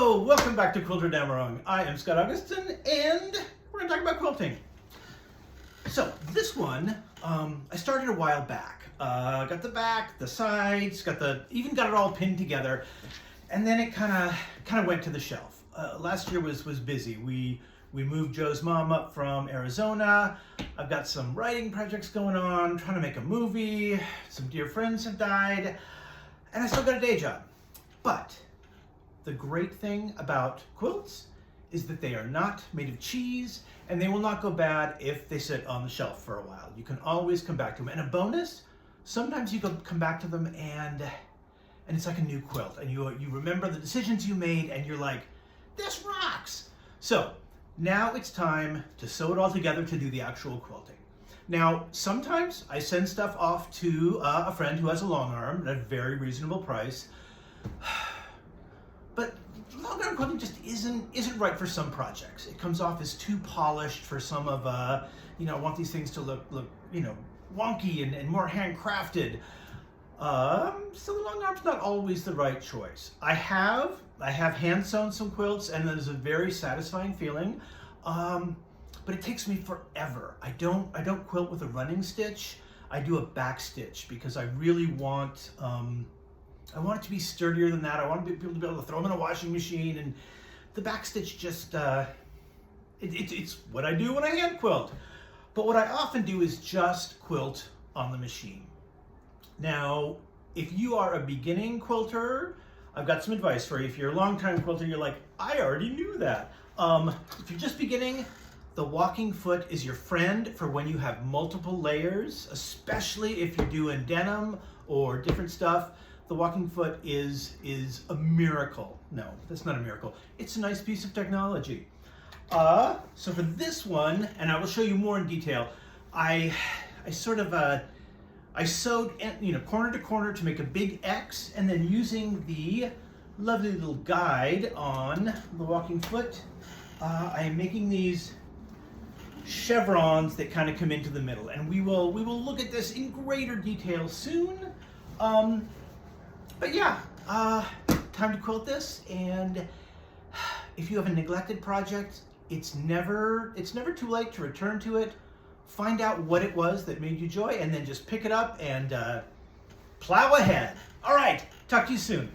Hello, welcome back to Quilter Damarung. I am Scott Augustin, and we're going to talk about quilting. So this one, I started a while back. Got the back, the sides, even got it all pinned together, and then it kind of went to the shelf. Last year was busy. We moved Joe's mom up from Arizona. I've got some writing projects going on, trying to make a movie. Some dear friends have died, and I still got a day job. But the great thing about quilts is that they are not made of cheese, and they will not go bad if they sit on the shelf for a while. You can always come back to them. And a bonus, sometimes you can come back to them and it's like a new quilt, and you remember the decisions you made, and you're like, this rocks. So now it's time to sew it all together to do the actual quilting. Now, sometimes I send stuff off to a friend who has a long arm at a very reasonable price. But long arm quilting just isn't right for some projects. It comes off as too polished for some of I want these things to look wonky and more handcrafted. So the long arm's not always the right choice. I have hand sewn some quilts, and that is a very satisfying feeling. But it takes me forever. I don't quilt with a running stitch. I do a back stitch because I really want I want it to be sturdier than that. I want people to be able to throw them in a washing machine, and the back stitch just it's what I do when I hand quilt. But what I often do is just quilt on the machine. Now, if you are a beginning quilter, I've got some advice for you. If you're a long-time quilter, you're like, I already knew that. If you're just beginning, the walking foot is your friend for when you have multiple layers, especially if you're doing denim or different stuff. The walking foot is a miracle. No, that's not a miracle. It's a nice piece of technology. So for this one, and I will show you more in detail, I sewed corner to corner to make a big X, and then using the lovely little guide on the walking foot, I am making these chevrons that kind of come into the middle, and we will look at this in greater detail soon. But yeah, time to quilt this, and if you have a neglected project, it's never too late to return to it, find out what it was that made you joy, and then just pick it up and plow ahead. All right, talk to you soon.